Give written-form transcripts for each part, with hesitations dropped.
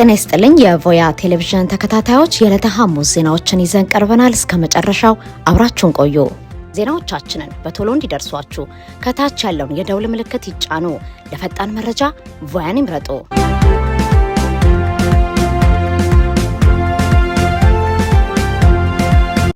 ጤና ይስጥልኝ የቮያ ቴሌቪዥን ተከታታዮች የዕለተ ሐሙስ ዜናዎችን ይዘን ቀርበናል። እስከ መጨረሻው አብራችሁን ቆዩ። ዜናዎቻችንን በቶሎ እንዲደርሷችሁ ከታች ያለውን የደውል ምልክት ይጫኑ። ለፈጣን መረጃ ቮያን ይምረጡ።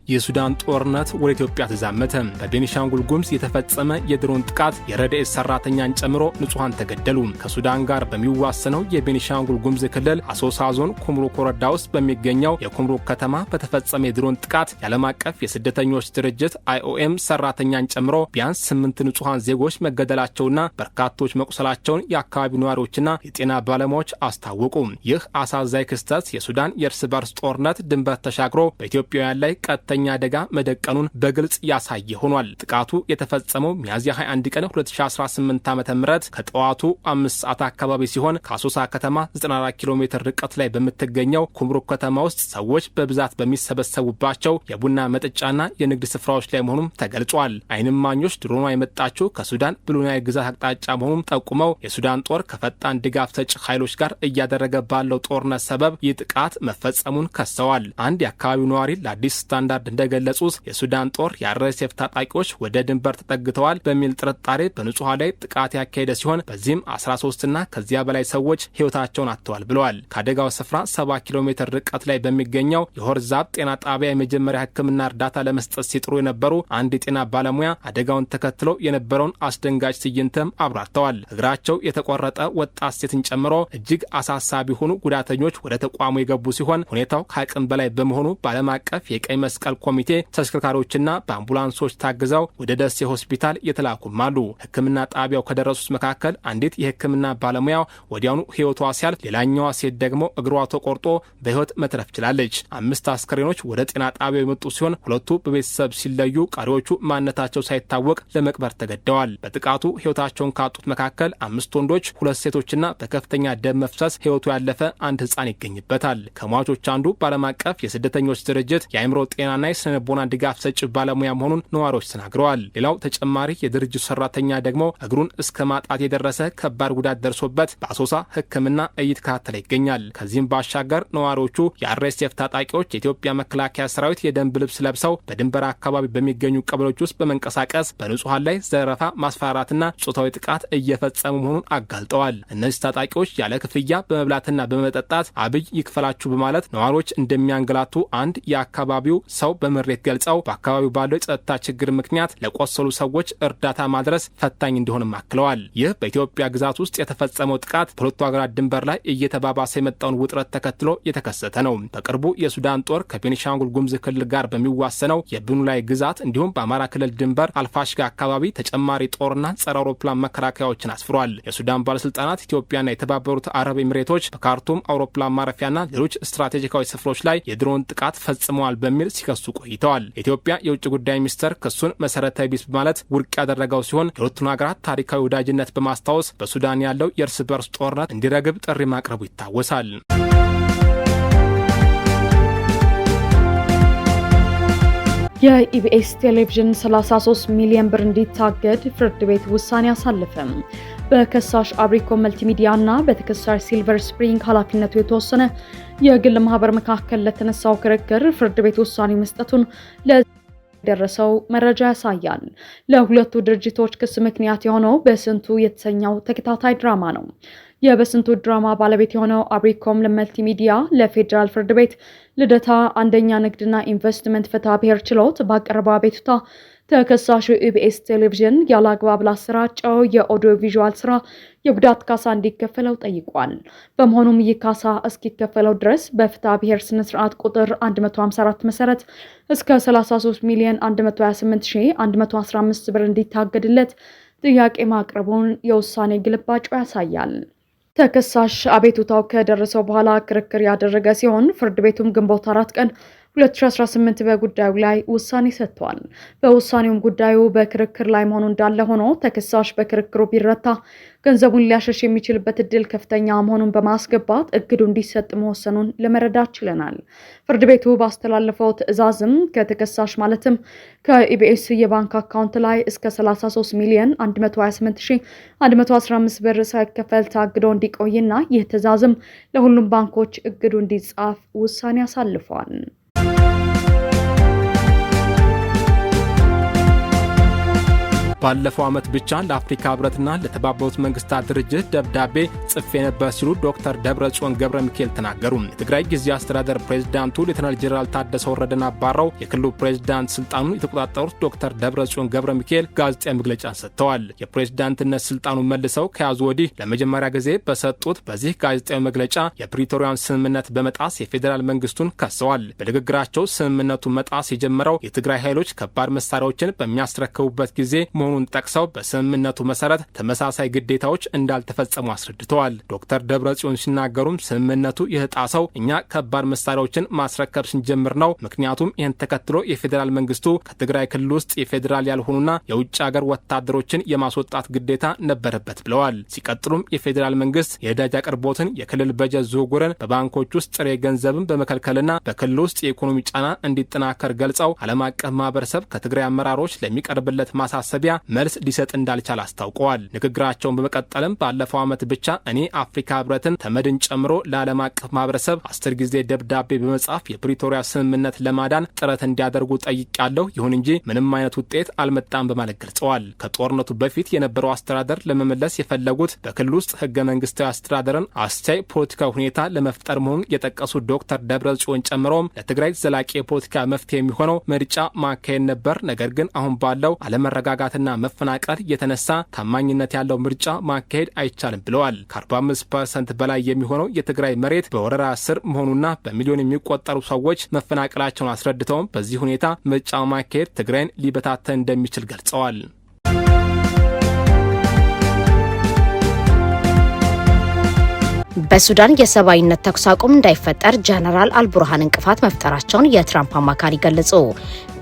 የሱዳን ጦርነት ወደ ኢትዮጵያ ተዛመተ። በቤኒሻንጉል ጉሙዝ የተፈጸመ የድሮን ጥቃት የረድኤት ሰራተኛን ጨምሮ ንጹሃን ተገደሉ። ከሱዳን ጋር በሚዋሰነው የቤኒሻንጉል ጉሙዝ ክልል አሶሳ ዞን ኩምሩክ ወረዳ ውስጥ በሚገኘው የኩምሩክ ከተማ በተፈጸመ የድሮን ጥቃት የዓለም አቀፍ የስደተኞች ድርጅት IOM ሰራተኛን ጨምሮ ቢያንስ 8 ንጹሃን ዜጎች መገደላቸውና በርካቶች መቁሰላቸውን የአካባቢው ነዋሪዎችና የጤና ባለሙያዎች አስታወቁ። ይህ አሳዛኝ ክስተት የሱዳን የእርስ በርስ ጦርነት ድንበር ተሻግሮ በኢትዮጵያውያን ላይ ቀጥተኛ አደጋ መደቀኑን በግልጽ ያሳየ ሆኗል። ጥቃቱ የተፈጸመው ሚያዝያ 21 ቀን 2018 ዓ.ም ከጠዋቱ 5 ሰዓት አካባቢ ሲሆን ከአሶሳ ከተማ 94 ኪሎ ሜትር ርቀት ላይ በምትገኘው ኩምሩክ ከተማ ውስጥ ሰዎች በብዛት በሚሰበሰቡባቸው የቡና መጠጫና የንግድ ስፍራዎች ላይ መሆኑም ተገልጿል። ዓይን እማኞች ድሮኗ የመጣችው ከሱዳን ብሉ ናይል ግዛት አቅጣጫ መሆኑን ጠቁመው የሱዳን ጦር ከፈጣን ድጋፍ ሰጪ ኃይሎች ጋር እያደረገ ባለው ጦርነት ሰበብ ይህ ጥቃት መፈጸሙን ከሰዋል። አንድ የአካባቢው ነዋሪ ለአዲስ ስታንዳርድ እንደገለጹት የሱዳን ጦር የአርኤስኤፍ ታጣቂዎች ወደ ድንበር ተጠግተዋል በሚል ጥርጣሬ በንጹሃን ላይ ጥቃት ያካሄደ ሲሆን በዚህም 13ና ከዚያ በላይ ሰዎች ሕይወታቸውን አጥተዋል ብለዋል። ከአደጋው ስፍራ 70 ኪሎ ሜትር ርቀት ላይ በሚገኘው የሆርዛብ ጤና ጣቢያ የመጀመሪያ ሕክምና እርዳታ ለመስጠት ሲጥሩ የነበሩ አንድ የጤና ባለሙያ አደጋውን ተከትሎ የነበረውን አስደንጋጭ ትዕይንትም አብራርተዋል። እግራቸው የተቆረጠ ወጣት ሴትን ጨምሮ እጅግ አሳሳቢ የሆኑ ጉዳተኞች ወደ ተቋሙ የገቡ ሲሆን ሁኔታው ከአቅም በላይ በመሆኑ በዓለም አቀፍ የቀይ መስቀል ኮሚቴ ተሽከርካሪዎችና በአምቡላንሶች ታግዘው ወደ ደሴ ሆስፒታል የተላኩም አሉ። ሕክምና ጣቢያው ከደረሱት መካከል አንዲት የሕክምና ባለሙያ ወዲያውኑ ሕይወቷ ሲያልፍ፣ ሌላኛዋ ሴት ደግሞ እግሯ ተቆርጦ በሕይወት መትረፍ ችላለች። 5 አስከሬኖች ወደ ጤና ጣቢያው የመጡ ሲሆን ሁለቱ በቤተሰብ ሲለዩ፣ ቀሪዎቹ ማንነታቸው ሳይታወቅ ለመቅበር ተገደዋል። በጥቃቱ ሕይወታቸውን ካጡት መካከል 5 ወንዶች፣ 2 ሴቶችና በከፍተኛ ደም መፍሰስ ሕይወቱ ያለፈ አንድ ሕፃን ይገኝበታል። ከሟቾች አንዱ በዓለም አቀፍ የስደተኞች ድርጅት የአእምሮ ጤናና የስነልቦና ድጋፍ ሰጪ ባለሙያ መሆኑን ነዋሪዎች ተናግረዋል። ሌላው ተጨማሪ የድርጅቱ ሰራተኛ ደግሞ እግሩን እስከ ማጣት የደረሰ ከባድ ጉዳት ደርሶበት በአሶሳ ሕክምና እየተከታተለ ይገኛል። ከዚህም ባሻገር ነዋሪዎቹ የአርኤስኤፍ ታጣቂዎች የኢትዮጵያ መከላከያ ሰራዊት የደንብ ልብስ ለብሰው በድንበር አካባቢ በሚገኙ ቀበሌዎች ውስጥ በመንቀሳቀስ በንጹሃን ላይ ዘረፋ፣ ማስፈራራትና ጾታዊ ጥቃት እየፈጸሙ መሆኑን አጋልጠዋል። እነዚህ ታጣቂዎች ያለ ክፍያ በመብላትና በመጠጣት አብይ ይክፈላችሁ በማለት ነዋሪዎች እንደሚያንገላቱ አንድ የአካባቢው ሰው በምሬት ገልጸው በአካባቢው ባለው የጸጥታ ችግር ምክንያት ለቆሰሉ ሰዎች እርዳታ ማድረስ ፈታኝ እንዲሆንም አክለዋል። ይህ በኢትዮጵያ ግዛት ውስጥ የተፈጸመው ጥቃት በሁለቱ ሀገራት ድንበር ላይ እየተባባሰ የመጣውን ውጥረት ተከትሎ የተከሰተ ነው። በቅርቡ የሱዳን ጦር ከቤኒሻንጉል ጉሙዝ ክልል ጋር በሚዋሰነው የብሉ ናይል ግዛት እንዲሁም በአማራ ክልል ድንበር አልፋሽጋ አካባቢ ተጨማሪ ጦርና ጸረ አውሮፕላን መከላከያዎችን አስፍሯል። የሱዳን ባለስልጣናት ኢትዮጵያና የተባበሩት አረብ ኤሚሬቶች በካርቱም አውሮፕላን ማረፊያና ሌሎች ስትራቴጂካዊ ስፍራዎች ላይ የድሮን ጥቃት ፈጽመዋል በሚል ሲከሱ ቆይተዋል። የኢትዮጵያ የውጭ ጉዳይ ሚኒስተር ክሱን መሰረታዊ ቢስ በማለት ውድቅ ያደረገው ሲሆን የሁለቱን ሀገራት ታሪካዊ ወዳጅነት በማስታወስ በሱዳን ያለው የእርስ በርስ ጦርነት እንዲረግብ ጥሪ ማቅረቡ ይታወሳል። የኢቢኤስ ቴሌቪዥን 33 ሚሊዮን ብር እንዲታገድ ፍርድ ቤት ውሳኔ አሳለፈም። በከሳሽ አብሪኮም መልቲሚዲያና በተከሳሽ ሲልቨር ስፕሪንግ ኃላፊነቱ የተወሰነ የግል ማህበር መካከል ለተነሳው ክርክር ፍርድ ቤት ውሳኔ መስጠቱን ለደረሰው መረጃ ያሳያል። ለሁለቱ ድርጅቶች ክስ ምክንያት የሆነው በስንቱ የተሰኘው ተከታታይ ድራማ ነው። የበስንቱ ድራማ ባለቤት የሆነው አብሪኮም ለመልቲሚዲያ ለፌዴራል ፍርድ ቤት ልደታ አንደኛ ንግድና ኢንቨስትመንት ፍትሐ ብሔር ችሎት ባቀረበው አቤቱታ ተከሳሹ ኢቢኤስ ቴሌቪዥን ያለ አግባብ ላሰራጨው የኦዲዮ ቪዥዋል ስራ የጉዳት ካሳ እንዲከፈለው ጠይቋል። በመሆኑም ይህ ካሳ እስኪከፈለው ድረስ በፍትሐ ብሔር ስነ ስርዓት ቁጥር 154 መሰረት እስከ 33 ሚሊዮን 128,115 ብር እንዲታገድለት ጥያቄ ማቅረቡን የውሳኔ ግልባጩ ያሳያል። ተከሳሽ አቤቱታው ከደረሰው በኋላ ክርክር ያደረገ ሲሆን ፍርድ ቤቱም ግንቦት 4 ቀን 2018 በጉዳዩ ላይ ውሳኔ ሰጥቷል። በውሳኔውም ጉዳዩ በክርክር ላይ መሆኑ እንዳለ ሆኖ ተከሳሽ በክርክሩ ቢረታ ገንዘቡን ሊያሸሽ የሚችልበት እድል ከፍተኛ መሆኑን በማስገባት እግዱ እንዲሰጥ መወሰኑን ለመረዳት ችለናል። ፍርድ ቤቱ ባስተላለፈው ትዕዛዝም ከተከሳሽ ማለትም ከኢቢኤስ የባንክ አካውንት ላይ እስከ 33,128,115 ብር ሳይከፈል ታግዶ እንዲቆይና ይህ ትዕዛዝም ለሁሉም ባንኮች እግዱ እንዲጻፍ ውሳኔ አሳልፏል። ባለፈው ዓመት ብቻ ለአፍሪካ ህብረትና ለተባበሩት መንግስታት ድርጅት ደብዳቤ ጽፌ ነበር ሲሉ ዶክተር ደብረጽዮን ገብረ ሚካኤል ተናገሩ። የትግራይ ጊዜያዊ አስተዳደር ፕሬዝዳንቱ ሌተናል ጄኔራል ታደሰ ወረደን አባረው የክልሉ ፕሬዝዳንት ስልጣኑን የተቆጣጠሩት ዶክተር ደብረጽዮን ገብረ ሚካኤል ጋዜጣዊ መግለጫ ሰጥተዋል። የፕሬዝዳንትነት ስልጣኑን መልሰው ከያዙ ወዲህ ለመጀመሪያ ጊዜ በሰጡት በዚህ ጋዜጣዊ መግለጫ የፕሪቶሪያን ስምምነት በመጣስ የፌዴራል መንግስቱን ከሰዋል። በንግግራቸው ስምምነቱ መጣስ የጀመረው የትግራይ ኃይሎች ከባድ መሳሪያዎችን በሚያስረክቡበት ጊዜ መሆኑን ጠቅሰው በስምምነቱ መሰረት ተመሳሳይ ግዴታዎች እንዳልተፈጸሙ አስረድተዋል። ዶክተር ደብረጽዮን ሲናገሩም ስምምነቱ የተጣሰው እኛ ከባድ መሳሪያዎችን ማስረከብ ስንጀምር ነው። ምክንያቱም ይህን ተከትሎ የፌዴራል መንግስቱ ከትግራይ ክልል ውስጥ የፌዴራል ያልሆኑና የውጭ ሀገር ወታደሮችን የማስወጣት ግዴታ ነበረበት ብለዋል። ሲቀጥሉም የፌዴራል መንግስት የነዳጅ አቅርቦትን፣ የክልል በጀት ዝውውርን፣ በባንኮች ውስጥ ጥሬ ገንዘብን በመከልከልና በክልል ውስጥ የኢኮኖሚ ጫና እንዲጠናከር ገልጸው ዓለም አቀፍ ማህበረሰብ ከትግራይ አመራሮች ለሚቀርብለት ማሳሰቢያ መልስ ሊሰጥ እንዳልቻል አስታውቀዋል። ንግግራቸውን በመቀጠልም ባለፈው ዓመት ብቻ እኔ አፍሪካ ህብረትን ተመድን ጨምሮ ለዓለም አቀፍ ማህበረሰብ 10 ጊዜ ደብዳቤ በመጻፍ የፕሪቶሪያ ስምምነት ለማዳን ጥረት እንዲያደርጉ ጠይቄያለሁ። ይሁን እንጂ ምንም አይነት ውጤት አልመጣም በማለት ገልጸዋል። ከጦርነቱ በፊት የነበረው አስተዳደር ለመመለስ የፈለጉት በክልል ውስጥ ህገ መንግስታዊ አስተዳደርን አስቻይ ፖለቲካዊ ሁኔታ ለመፍጠር መሆኑን የጠቀሱት ዶክተር ደብረጽዮን ጨምረውም ለትግራይ ዘላቂ የፖለቲካ መፍትሄ የሚሆነው ምርጫ ማካሄድ ነበር። ነገር ግን አሁን ባለው አለመረጋጋትና መፈናቀል የተነሳ ታማኝነት ያለው ምርጫ ማካሄድ አይቻልም ብለዋል። ከ45% በላይ የሚሆነው የትግራይ መሬት በወረራ ስር መሆኑና በሚሊዮን የሚቆጠሩ ሰዎች መፈናቀላቸውን አስረድተውም በዚህ ሁኔታ ምርጫ ማካሄድ ትግራይን ሊበታተን እንደሚችል ገልጸዋል። በሱዳን የሰብአዊነት ተኩስ አቁም እንዳይፈጠር ጀነራል አልቡርሃን እንቅፋት መፍጠራቸውን የትራምፕ አማካሪ ገለጹ።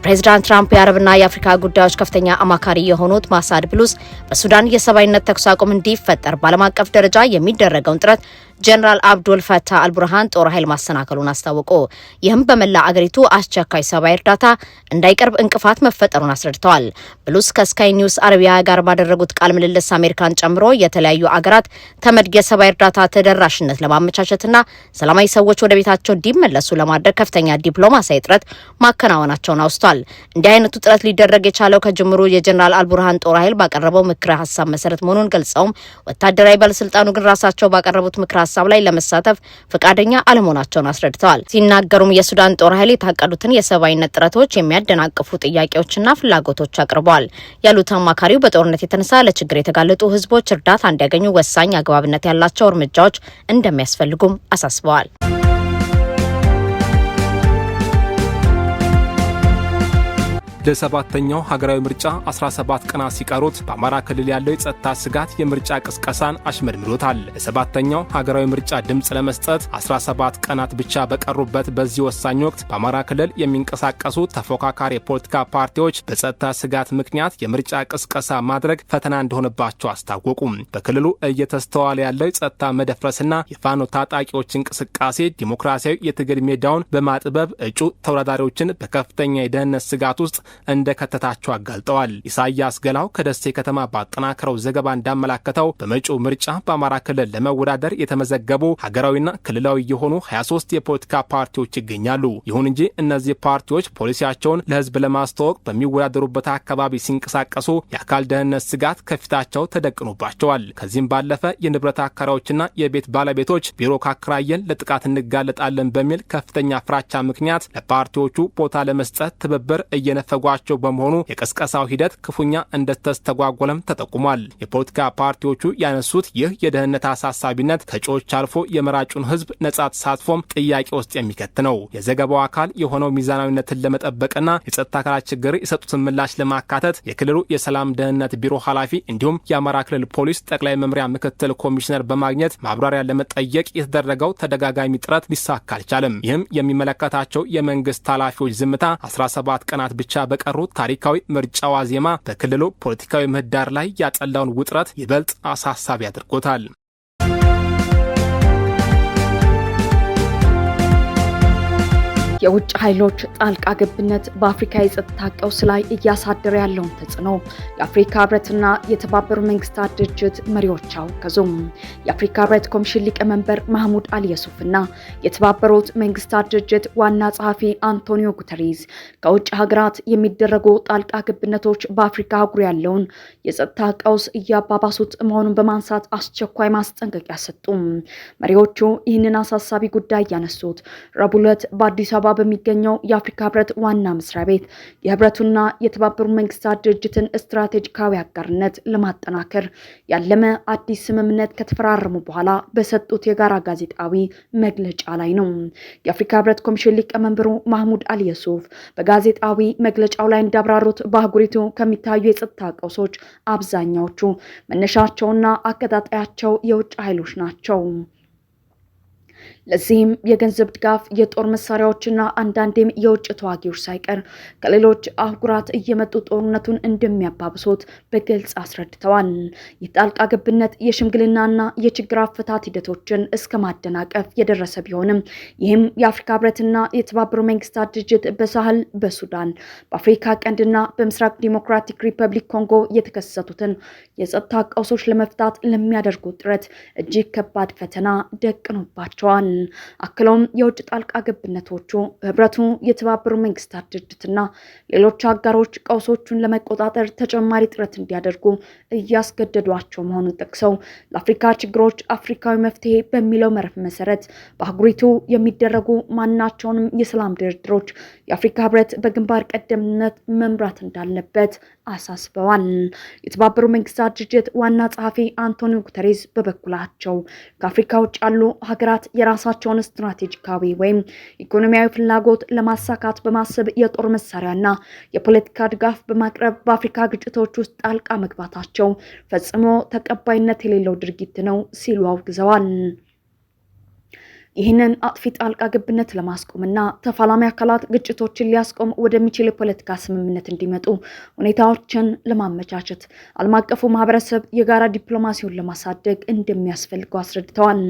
ፕሬዚዳንት ትራምፕ የአረብና የአፍሪካ ጉዳዮች ከፍተኛ አማካሪ የሆኑት ማሳድ ብሉስ በሱዳን የሰብአዊነት ተኩስ አቁም እንዲፈጠር በዓለም አቀፍ ደረጃ የሚደረገውን ጥረት ጀነራል አብዱል ፈታህ አልቡርሃን ጦር ኃይል ማሰናከሉን አስታወቁ። ይህም በመላ አገሪቱ አስቸኳይ ሰብአዊ እርዳታ እንዳይቀርብ እንቅፋት መፈጠሩን አስረድተዋል። ብሉስ ከስካይ ኒውስ አረቢያ ጋር ባደረጉት ቃለ ምልልስ አሜሪካን ጨምሮ የተለያዩ አገራት ተመድ የሰብአዊ እርዳታ ተደራሽነት ለማመቻቸትና ሰላማዊ ሰዎች ወደ ቤታቸው እንዲመለሱ ለማድረግ ከፍተኛ ዲፕሎማሲያዊ ጥረት ማከናወናቸውን አውስተዋል። እንዲህ አይነቱ ጥረት ሊደረግ የቻለው ከጅምሩ የጀነራል አልቡርሃን ጦር ኃይል ባቀረበው ምክረ ሀሳብ መሰረት መሆኑን ገልጸውም ወታደራዊ ባለስልጣኑ ግን ራሳቸው ባቀረቡት ምክረ ሀሳብ ላይ ለመሳተፍ ፈቃደኛ አለመሆናቸውን አስረድተዋል። ሲናገሩም የሱዳን ጦር ኃይል የታቀዱትን የሰብአዊነት ጥረቶች የሚያደናቅፉ ጥያቄዎችና ፍላጎቶች አቅርበዋል ያሉት አማካሪው በጦርነት የተነሳ ለችግር የተጋለጡ ህዝቦች እርዳታ እንዲያገኙ ወሳኝ አግባብነት ያላቸው እርምጃዎች እንደሚያስፈልጉም አሳስበዋል። ለሰባተኛው ሀገራዊ ምርጫ 17 ቀናት ሲቀሩት በአማራ ክልል ያለው የጸጥታ ስጋት የምርጫ ቅስቀሳን አሽመድምዶታል። ለሰባተኛው ሀገራዊ ምርጫ ድምፅ ለመስጠት 17 ቀናት ብቻ በቀሩበት በዚህ ወሳኝ ወቅት በአማራ ክልል የሚንቀሳቀሱ ተፎካካሪ የፖለቲካ ፓርቲዎች በጸጥታ ስጋት ምክንያት የምርጫ ቅስቀሳ ማድረግ ፈተና እንደሆነባቸው አስታወቁ። በክልሉ እየተስተዋለ ያለው የጸጥታ መደፍረስና የፋኖ ታጣቂዎች እንቅስቃሴ ዲሞክራሲያዊ የትግል ሜዳውን በማጥበብ እጩ ተወዳዳሪዎችን በከፍተኛ የደህንነት ስጋት ውስጥ እንደከተታቸው አጋልጠዋል። ኢሳያስ ገላው ከደሴ ከተማ ባጠናከረው ዘገባ እንዳመላከተው በመጪው ምርጫ በአማራ ክልል ለመወዳደር የተመዘገቡ ሀገራዊና ክልላዊ የሆኑ 23 የፖለቲካ ፓርቲዎች ይገኛሉ። ይሁን እንጂ እነዚህ ፓርቲዎች ፖሊሲያቸውን ለሕዝብ ለማስተዋወቅ በሚወዳደሩበት አካባቢ ሲንቀሳቀሱ የአካል ደህንነት ስጋት ከፊታቸው ተደቅኖባቸዋል። ከዚህም ባለፈ የንብረት አከራዮችና የቤት ባለቤቶች ቢሮ ካከራየን ለጥቃት እንጋለጣለን በሚል ከፍተኛ ፍራቻ ምክንያት ለፓርቲዎቹ ቦታ ለመስጠት ትብብር እየነፈጉ የፈለጓቸው በመሆኑ የቀስቀሳው ሂደት ክፉኛ እንደተስተጓጎለም ተጠቁሟል። የፖለቲካ ፓርቲዎቹ ያነሱት ይህ የደህንነት አሳሳቢነት ከጮች አልፎ የመራጩን ህዝብ ነጻ ተሳትፎም ጥያቄ ውስጥ የሚከት ነው። የዘገባው አካል የሆነው ሚዛናዊነትን ለመጠበቅና የጸጥታ አካላት ችግር የሰጡትን ምላሽ ለማካተት የክልሉ የሰላም ደህንነት ቢሮ ኃላፊ እንዲሁም የአማራ ክልል ፖሊስ ጠቅላይ መምሪያ ምክትል ኮሚሽነር በማግኘት ማብራሪያ ለመጠየቅ የተደረገው ተደጋጋሚ ጥረት ሊሳካ አልቻለም። ይህም የሚመለከታቸው የመንግስት ኃላፊዎች ዝምታ 17 ቀናት ብቻ በቀሩት ታሪካዊ ምርጫ ዋዜማ በክልሉ ፖለቲካዊ ምህዳር ላይ ያጠላውን ውጥረት ይበልጥ አሳሳቢ አድርጎታል። የውጭ ኃይሎች ጣልቃ ገብነት በአፍሪካ የጸጥታ ቀውስ ላይ እያሳደረ ያለውን ተጽዕኖ የአፍሪካ ህብረትና የተባበሩት መንግስታት ድርጅት መሪዎች አወገዙም። የአፍሪካ ህብረት ኮሚሽን ሊቀመንበር ማህሙድ አሊ ዩሱፍና የተባበሩት መንግስታት ድርጅት ዋና ጸሐፊ አንቶኒዮ ጉተሬዝ ከውጭ ሀገራት የሚደረጉ ጣልቃ ገብነቶች በአፍሪካ አህጉር ያለውን የጸጥታ ቀውስ እያባባሱት መሆኑን በማንሳት አስቸኳይ ማስጠንቀቂያ ሰጡ። መሪዎቹ ይህንን አሳሳቢ ጉዳይ ያነሱት ረቡዕ ዕለት በአዲስ አበባ በሚገኘው የአፍሪካ ህብረት ዋና መስሪያ ቤት የህብረቱና የተባበሩት መንግስታት ድርጅትን ስትራቴጂካዊ አጋርነት ለማጠናከር ያለመ አዲስ ስምምነት ከተፈራረሙ በኋላ በሰጡት የጋራ ጋዜጣዊ መግለጫ ላይ ነው። የአፍሪካ ህብረት ኮሚሽን ሊቀመንበሩ ማህሙድ አሊ ዩሱፍ በጋዜጣዊ መግለጫው ላይ እንዳብራሩት በአህጉሪቱ ከሚታዩ የጸጥታ ቀውሶች አብዛኛዎቹ መነሻቸውና አቀጣጣያቸው የውጭ ኃይሎች ናቸው። ለዚህም የገንዘብ ድጋፍ፣ የጦር መሳሪያዎችና አንዳንዴም የውጭ ተዋጊዎች ሳይቀር ከሌሎች አህጉራት እየመጡ ጦርነቱን እንደሚያባብሱት በግልጽ አስረድተዋል። የጣልቃ ገብነት የሽምግልናና የችግር አፈታት ሂደቶችን እስከ ማደናቀፍ የደረሰ ቢሆንም ይህም የአፍሪካ ህብረትና የተባበሩት መንግስታት ድርጅት በሳህል፣ በሱዳን፣ በአፍሪካ ቀንድና በምስራቅ ዲሞክራቲክ ሪፐብሊክ ኮንጎ የተከሰቱትን የጸጥታ ቀውሶች ለመፍታት ለሚያደርጉት ጥረት እጅግ ከባድ ፈተና ደቅኖባቸዋል። አክለውም የውጭ ጣልቃ ገብነቶቹ ህብረቱ፣ የተባበሩት መንግስታት ድርጅትና ሌሎች አጋሮች ቀውሶቹን ለመቆጣጠር ተጨማሪ ጥረት እንዲያደርጉ እያስገደዷቸው መሆኑን ጠቅሰው ለአፍሪካ ችግሮች አፍሪካዊ መፍትሄ በሚለው መርህ መሰረት በአህጉሪቱ የሚደረጉ ማናቸውንም የሰላም ድርድሮች የአፍሪካ ህብረት በግንባር ቀደምትነት መምራት እንዳለበት አሳስበዋል። የተባበሩት መንግስታት ድርጅት ዋና ጸሐፊ አንቶኒዮ ጉተሬዝ በበኩላቸው ከአፍሪካ ውጭ ያሉ ሀገራት የራሳቸውን ስትራቴጂካዊ ወይም ኢኮኖሚያዊ ፍላጎት ለማሳካት በማሰብ የጦር መሳሪያና የፖለቲካ ድጋፍ በማቅረብ በአፍሪካ ግጭቶች ውስጥ ጣልቃ መግባታቸው ፈጽሞ ተቀባይነት የሌለው ድርጊት ነው ሲሉ አውግዘዋል። ይህንን አጥፊ ጣልቃ ገብነት ለማስቆምና ተፋላሚ አካላት ግጭቶችን ሊያስቆም ወደሚችል የፖለቲካ ስምምነት እንዲመጡ ሁኔታዎችን ለማመቻቸት ዓለም አቀፉ ማህበረሰብ የጋራ ዲፕሎማሲውን ለማሳደግ እንደሚያስፈልገው አስረድተዋል።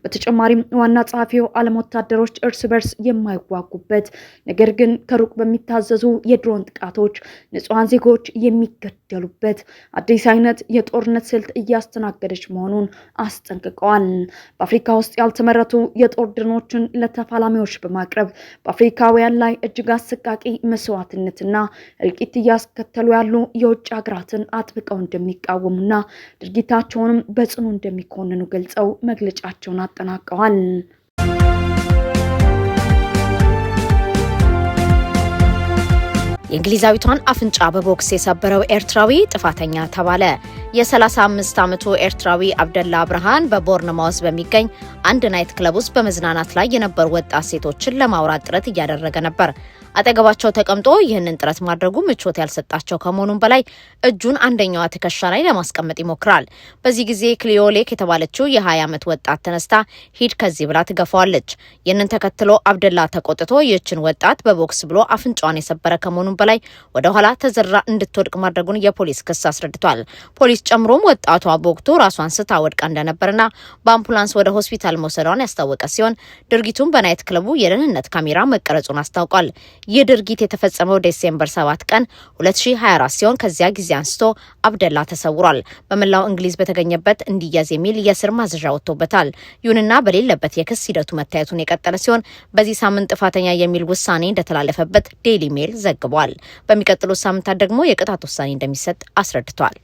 በተጨማሪም ዋና ጸሐፊው ዓለም ወታደሮች እርስ በርስ የማይዋጉበት ነገር ግን ከሩቅ በሚታዘዙ የድሮን ጥቃቶች ንጹሐን ዜጎች የሚገደሉበት አዲስ አይነት የጦርነት ስልት እያስተናገደች መሆኑን አስጠንቅቀዋል። በአፍሪካ ውስጥ ያልተመረቱ የጦር ድሮኖችን ለተፋላሚዎች በማቅረብ በአፍሪካውያን ላይ እጅግ አሰቃቂ መስዋዕትነትና እልቂት እያስከተሉ ያሉ የውጭ ሀገራትን አጥብቀው እንደሚቃወሙና ድርጊታቸውንም በጽኑ እንደሚኮንኑ ገልጸው መግለጫቸውን አጠናቀዋል። የእንግሊዛዊቷን አፍንጫ በቦክስ የሰበረው ኤርትራዊ ጥፋተኛ ተባለ። የ35 ዓመቱ ኤርትራዊ አብደላ ብርሃን በቦርንማውዝ በሚገኝ አንድ ናይት ክለብ ውስጥ በመዝናናት ላይ የነበሩ ወጣት ሴቶችን ለማውራት ጥረት እያደረገ ነበር። አጠገባቸው ተቀምጦ ይህንን ጥረት ማድረጉ ምቾት ያልሰጣቸው ከመሆኑም በላይ እጁን አንደኛዋ ትከሻ ላይ ለማስቀመጥ ይሞክራል። በዚህ ጊዜ ክሊዮሌክ የተባለችው የ20 ዓመት ወጣት ተነስታ ሂድ ከዚህ ብላ ትገፋዋለች። ይህንን ተከትሎ አብደላ ተቆጥቶ ይህችን ወጣት በቦክስ ብሎ አፍንጫዋን የሰበረ ከመሆኑም በላይ ወደ ኋላ ተዘራ እንድትወድቅ ማድረጉን የፖሊስ ክስ አስረድቷል። ፖሊስ ጨምሮም ወጣቷ በወቅቱ ራሷን ስታ ወድቃ እንደነበርና በአምቡላንስ ወደ ሆስፒታል መውሰዷን ያስታወቀ ሲሆን ድርጊቱን በናይት ክለቡ የደህንነት ካሜራ መቀረጹን አስታውቋል። ይህ ድርጊት የተፈጸመው ዲሴምበር 7 ቀን 2024 ሲሆን ከዚያ ጊዜ አንስቶ አብደላ ተሰውሯል። በመላው እንግሊዝ በተገኘበት እንዲያዝ የሚል የስር ማዘዣ ወጥቶበታል። ይሁንና በሌለበት የክስ ሂደቱ መታየቱን የቀጠለ ሲሆን በዚህ ሳምንት ጥፋተኛ የሚል ውሳኔ እንደተላለፈበት ዴይሊ ሜል ዘግቧል። በሚቀጥሉት ሳምንታት ደግሞ የቅጣት ውሳኔ እንደሚሰጥ አስረድቷል።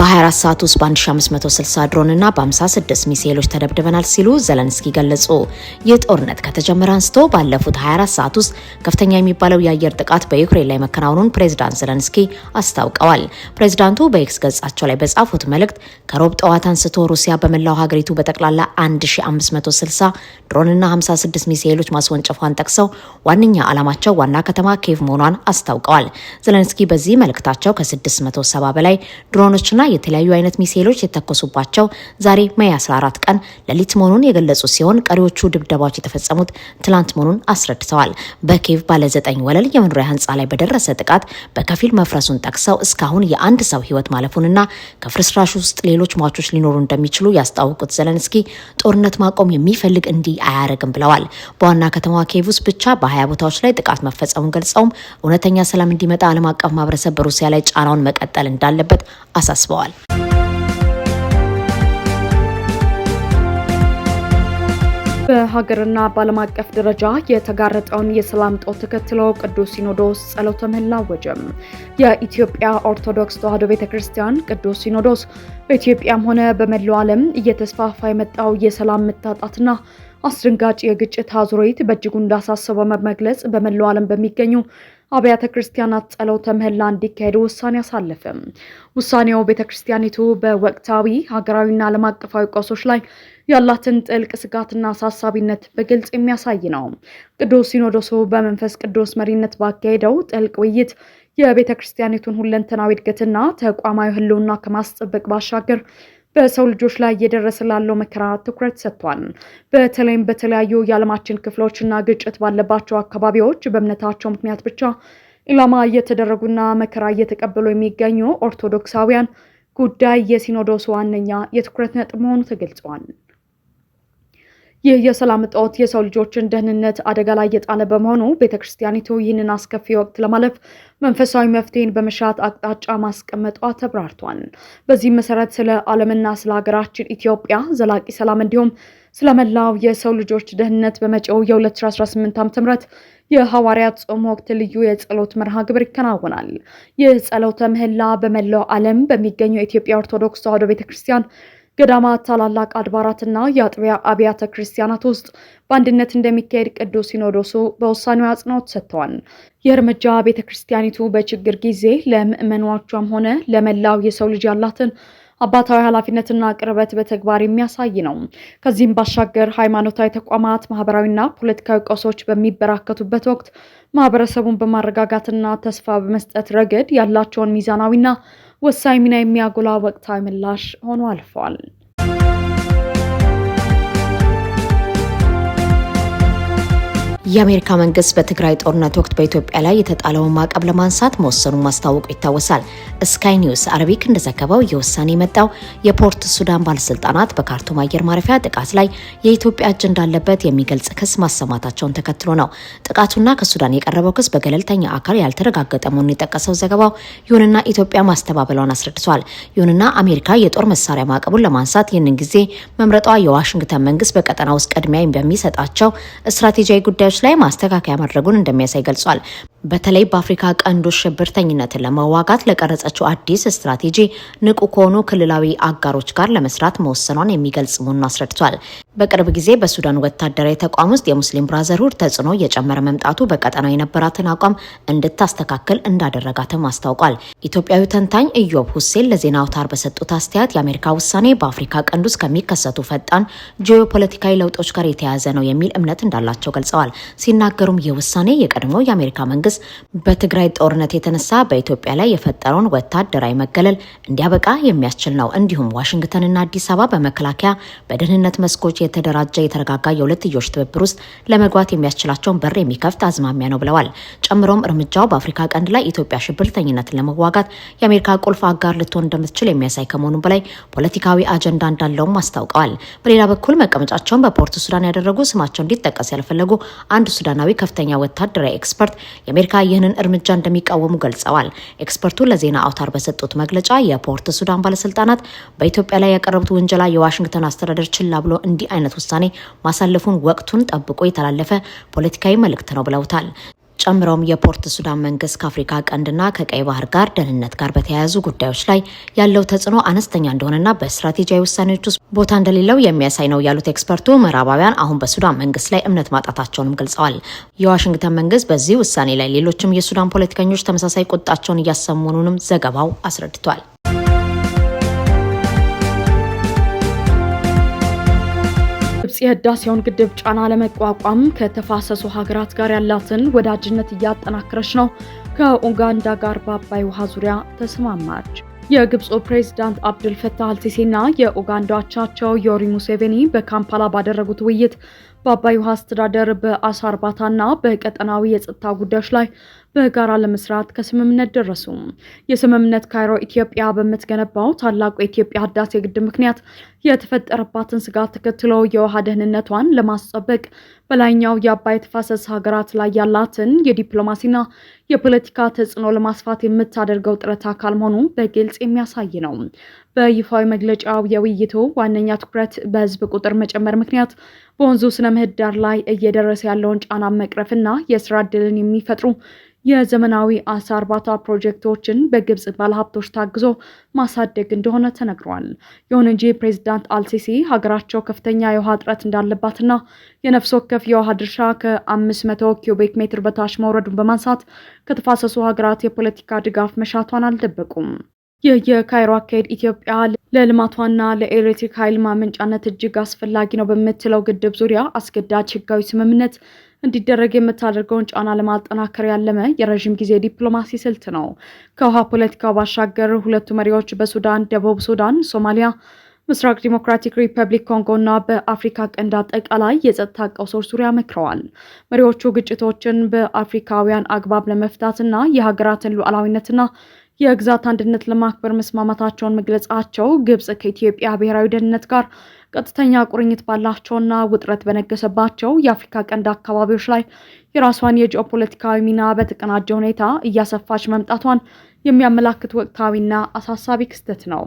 በ24 ሰዓት ውስጥ በ1560 ድሮን እና በ56 ሚሳኤሎች ተደብድበናል ሲሉ ዘለንስኪ ገለጹ። ይህ ጦርነት ከተጀመረ አንስቶ ባለፉት 24 ሰዓት ውስጥ ከፍተኛ የሚባለው የአየር ጥቃት በዩክሬን ላይ መከናወኑን ፕሬዝዳንት ዘለንስኪ አስታውቀዋል። ፕሬዝዳንቱ በኤክስ ገጻቸው ላይ በጻፉት መልእክት ከሮብ ጠዋት አንስቶ ሩሲያ በመላው ሀገሪቱ በጠቅላላ 1560 ድሮን እና 56 ሚሳኤሎች ማስወንጨፏን ጠቅሰው ዋነኛ ዓላማቸው ዋና ከተማ ኪየቭ መሆኗን አስታውቀዋል። ዘለንስኪ በዚህ መልእክታቸው ከ670 በላይ ድሮኖች የተለያዩ አይነት ሚሳኤሎች የተተኮሱባቸው ዛሬ ሜይ 14 ቀን ሌሊት መሆኑን የገለጹ ሲሆን ቀሪዎቹ ድብደባዎች የተፈጸሙት ትላንት መሆኑን አስረድተዋል። በኪየቭ ባለ 9 ወለል የመኖሪያ ህንፃ ላይ በደረሰ ጥቃት በከፊል መፍረሱን ጠቅሰው እስካሁን የአንድ ሰው ህይወት ማለፉንና ከፍርስራሹ ውስጥ ሌሎች ሟቾች ሊኖሩ እንደሚችሉ ያስታወቁት ዘለንስኪ ጦርነት ማቆም የሚፈልግ እንዲህ አያረግም ብለዋል። በዋና ከተማዋ ኪየቭ ውስጥ ብቻ በ20 ቦታዎች ላይ ጥቃት መፈጸሙን ገልጸውም እውነተኛ ሰላም እንዲመጣ ዓለም አቀፍ ማህበረሰብ በሩሲያ ላይ ጫናውን መቀጠል እንዳለበት አሳስበዋል። በሀገርና በዓለም አቀፍ ደረጃ የተጋረጠውን የሰላም ጦት ተከትሎ ቅዱስ ሲኖዶስ ጸሎተ ምህላ አወጀም። የኢትዮጵያ ኦርቶዶክስ ተዋሕዶ ቤተክርስቲያን ቅዱስ ሲኖዶስ በኢትዮጵያም ሆነ በመላው ዓለም እየተስፋፋ የመጣው የሰላም መታጣትና አስደንጋጭ የግጭት አዙሪት በእጅጉ እንዳሳሰበው በመግለጽ በመላው ዓለም በሚገኙ አብያተ ክርስቲያናት ጸሎተ ምህላ እንዲካሄድ ውሳኔ አሳለፈ። ውሳኔው ቤተክርስቲያኒቱ በወቅታዊ ሀገራዊና ዓለም አቀፋዊ ቀውሶች ላይ ያላትን ጥልቅ ስጋትና አሳሳቢነት በግልጽ የሚያሳይ ነው። ቅዱስ ሲኖዶሱ በመንፈስ ቅዱስ መሪነት ባካሄደው ጥልቅ ውይይት የቤተክርስቲያኒቱን ሁለንተናዊ እድገትና ተቋማዊ ህልውና ከማስጠበቅ ባሻገር በሰው ልጆች ላይ እየደረሰ ላለው መከራ ትኩረት ሰጥቷል። በተለይም በተለያዩ የዓለማችን ክፍሎችና ግጭት ባለባቸው አካባቢዎች በእምነታቸው ምክንያት ብቻ ኢላማ እየተደረጉና መከራ እየተቀበሉ የሚገኙ ኦርቶዶክሳውያን ጉዳይ የሲኖዶሱ ዋነኛ የትኩረት ነጥብ መሆኑ ተገልጿል። ይህ የሰላም እጦት የሰው ልጆችን ደህንነት አደጋ ላይ የጣለ በመሆኑ ቤተክርስቲያኒቱ ይህንን አስከፊ ወቅት ለማለፍ መንፈሳዊ መፍትሄን በመሻት አቅጣጫ ማስቀመጧ ተብራርቷል። በዚህም መሰረት ስለ ዓለምና ስለ ሀገራችን ኢትዮጵያ ዘላቂ ሰላም እንዲሁም ስለመላው የሰው ልጆች ደህንነት በመጪው የ2018 ዓ.ም የሐዋርያት ጾም ወቅት ልዩ የጸሎት መርሃ ግብር ይከናወናል። ይህ ጸሎተ ምህላ በመላው ዓለም በሚገኙ የኢትዮጵያ ኦርቶዶክስ ተዋሕዶ ቤተክርስቲያን ገዳማት፣ ታላላቅ አድባራትና የአጥቢያ አብያተ ክርስቲያናት ውስጥ በአንድነት እንደሚካሄድ ቅዱስ ሲኖዶሱ በውሳኔው አጽንኦት ሰጥተዋል። የእርምጃ ቤተክርስቲያኒቱ በችግር ጊዜ ለምእመናኖቿም ሆነ ለመላው የሰው ልጅ ያላትን አባታዊ ኃላፊነትና ቅርበት በተግባር የሚያሳይ ነው። ከዚህም ባሻገር ሃይማኖታዊ ተቋማት ማህበራዊና ፖለቲካዊ ቀውሶች በሚበራከቱበት ወቅት ማህበረሰቡን በማረጋጋትና ተስፋ በመስጠት ረገድ ያላቸውን ሚዛናዊና ወሳኝ ሚና የሚያጎላ ወቅታዊ ምላሽ ሆኖ አልፏል። የአሜሪካ መንግስት በትግራይ ጦርነት ወቅት በኢትዮጵያ ላይ የተጣለውን ማዕቀብ ለማንሳት መወሰኑን ማስታወቁ ይታወሳል። ስካይ ኒውስ አረቢክ እንደዘገበው የውሳኔ የመጣው የፖርት ሱዳን ባለስልጣናት በካርቱም አየር ማረፊያ ጥቃት ላይ የኢትዮጵያ እጅ እንዳለበት የሚገልጽ ክስ ማሰማታቸውን ተከትሎ ነው። ጥቃቱና ከሱዳን የቀረበው ክስ በገለልተኛ አካል ያልተረጋገጠ መሆኑን የጠቀሰው ዘገባው፣ ይሁንና ኢትዮጵያ ማስተባበሏን አስረድቷል። ይሁንና አሜሪካ የጦር መሳሪያ ማዕቀቡን ለማንሳት ይህንን ጊዜ መምረጧ የዋሽንግተን መንግስት በቀጠና ውስጥ ቅድሚያ በሚሰጣቸው ስትራቴጂያዊ ጉዳዮች ላይ ማስተካከያ ማድረጉን እንደሚያሳይ ገልጿል። በተለይ በአፍሪካ ቀንዶች ሽብርተኝነትን ለመዋጋት ለቀረጸችው አዲስ ስትራቴጂ ንቁ ከሆኑ ክልላዊ አጋሮች ጋር ለመስራት መወሰኗን የሚገልጽ መሆኑን አስረድቷል። በቅርብ ጊዜ በሱዳን ወታደራዊ ተቋም ውስጥ የሙስሊም ብራዘርሁድ ተጽዕኖ እየጨመረ መምጣቱ በቀጠናው የነበራትን አቋም እንድታስተካክል እንዳደረጋትም አስታውቋል። ኢትዮጵያዊ ተንታኝ ኢዮብ ሁሴን ለዜና አውታር በሰጡት አስተያየት የአሜሪካ ውሳኔ በአፍሪካ ቀንድ ውስጥ ከሚከሰቱ ፈጣን ጂኦፖለቲካዊ ለውጦች ጋር የተያያዘ ነው የሚል እምነት እንዳላቸው ገልጸዋል። ሲናገሩም ይህ ውሳኔ የቀድሞ የአሜሪካ መንግስት በትግራይ ጦርነት የተነሳ በኢትዮጵያ ላይ የፈጠረውን ወታደራዊ መገለል እንዲያበቃ የሚያስችል ነው። እንዲሁም ዋሽንግተንና አዲስ አበባ በመከላከያ በደህንነት መስኮች የተደራጀ የተረጋጋ የሁለትዮሽ ትብብር ውስጥ ለመግባት የሚያስችላቸውን በር የሚከፍት አዝማሚያ ነው ብለዋል። ጨምሮም እርምጃው በአፍሪካ ቀንድ ላይ ኢትዮጵያ ሽብርተኝነትን ለመዋጋት የአሜሪካ ቁልፍ አጋር ልትሆን እንደምትችል የሚያሳይ ከመሆኑ በላይ ፖለቲካዊ አጀንዳ እንዳለውም አስታውቀዋል። በሌላ በኩል መቀመጫቸውን በፖርት ሱዳን ያደረጉ ስማቸው እንዲጠቀስ ያልፈለጉ አንድ ሱዳናዊ ከፍተኛ ወታደራዊ ኤክስፐርት የአሜሪካ ይህንን እርምጃ እንደሚቃወሙ ገልጸዋል። ኤክስፐርቱ ለዜና አውታር በሰጡት መግለጫ የፖርት ሱዳን ባለስልጣናት በኢትዮጵያ ላይ ያቀረቡት ውንጀላ የዋሽንግተን አስተዳደር ችላ ብሎ እንዲህ አይነት ውሳኔ ማሳለፉን ወቅቱን ጠብቆ የተላለፈ ፖለቲካዊ መልእክት ነው ብለውታል። ጨምረውም የፖርት ሱዳን መንግስት ከአፍሪካ ቀንድና ከቀይ ባህር ጋር ደህንነት ጋር በተያያዙ ጉዳዮች ላይ ያለው ተጽዕኖ አነስተኛ እንደሆነና በስትራቴጂያዊ ውሳኔዎች ውስጥ ቦታ እንደሌለው የሚያሳይ ነው ያሉት ኤክስፐርቱ ምዕራባውያን አሁን በሱዳን መንግስት ላይ እምነት ማጣታቸውንም ገልጸዋል። የዋሽንግተን መንግስት በዚህ ውሳኔ ላይ ሌሎችም የሱዳን ፖለቲከኞች ተመሳሳይ ቁጣቸውን እያሰሙ መሆኑንም ዘገባው አስረድቷል። ግብጽ የህዳሴውን ግድብ ጫና ለመቋቋም ከተፋሰሱ ሀገራት ጋር ያላትን ወዳጅነት እያጠናከረች ነው። ከኡጋንዳ ጋር በአባይ ውሃ ዙሪያ ተስማማች። የግብፁ ፕሬዝዳንት አብዱል ፈታህ አልሲሲና የኡጋንዳ አቻቸው ዮዌሪ ሙሴቬኒ በካምፓላ ባደረጉት ውይይት በአባይ ውሃ አስተዳደር፣ በአሳ እርባታና በቀጠናዊ የጸጥታ ጉዳዮች ላይ በጋራ ለመስራት ከስምምነት ደረሱ። የስምምነት ካይሮ ኢትዮጵያ በምትገነባው ታላቁ የኢትዮጵያ ህዳሴ ግድብ ምክንያት የተፈጠረባትን ስጋት ተከትሎ የውሃ ደህንነቷን ለማስጠበቅ በላይኛው የአባይ ተፋሰስ ሀገራት ላይ ያላትን የዲፕሎማሲና የፖለቲካ ተጽዕኖ ለማስፋት የምታደርገው ጥረት አካል መሆኑ በግልጽ የሚያሳይ ነው። በይፋዊ መግለጫው የውይይቱ ዋነኛ ትኩረት በህዝብ ቁጥር መጨመር ምክንያት በወንዙ ስነ ምህዳር ላይ እየደረሰ ያለውን ጫና መቅረፍና የስራ ዕድልን የሚፈጥሩ የዘመናዊ አሳ እርባታ ፕሮጀክቶችን በግብጽ ባለሀብቶች ታግዞ ማሳደግ እንደሆነ ተነግሯል። ይሁን እንጂ ፕሬዝዳንት አልሲሲ ሀገራቸው ከፍተኛ የውሃ እጥረት እንዳለባትና የነፍስ ወከፍ የውሃ ድርሻ ከ500 ኪዩቢክ ሜትር በታች መውረዱን በማንሳት ከተፋሰሱ ሀገራት የፖለቲካ ድጋፍ መሻቷን አልደበቁም። ይህ የካይሮ አካሄድ ኢትዮጵያ ለልማቷና ለኤሌክትሪክ ኃይል ማመንጫነት እጅግ አስፈላጊ ነው በምትለው ግድብ ዙሪያ አስገዳጅ ህጋዊ ስምምነት እንዲደረግ የምታደርገውን ጫና ለማጠናከር ያለመ የረዥም ጊዜ ዲፕሎማሲ ስልት ነው። ከውሃ ፖለቲካው ባሻገር ሁለቱ መሪዎች በሱዳን፣ ደቡብ ሱዳን፣ ሶማሊያ፣ ምስራቅ ዲሞክራቲክ ሪፐብሊክ ኮንጎና በአፍሪካ ቀንድ አጠቃላይ የጸጥታ ቀውሶች ዙሪያ መክረዋል። መሪዎቹ ግጭቶችን በአፍሪካውያን አግባብ ለመፍታትና የሀገራትን ሉዓላዊነትና የግዛት አንድነት ለማክበር መስማማታቸውን መግለጻቸው ግብጽ ከኢትዮጵያ ብሔራዊ ደህንነት ጋር ቀጥተኛ ቁርኝት ባላቸውና ውጥረት በነገሰባቸው የአፍሪካ ቀንድ አካባቢዎች ላይ የራሷን የጂኦፖለቲካዊ ሚና በተቀናጀ ሁኔታ እያሰፋች መምጣቷን የሚያመላክት ወቅታዊና አሳሳቢ ክስተት ነው።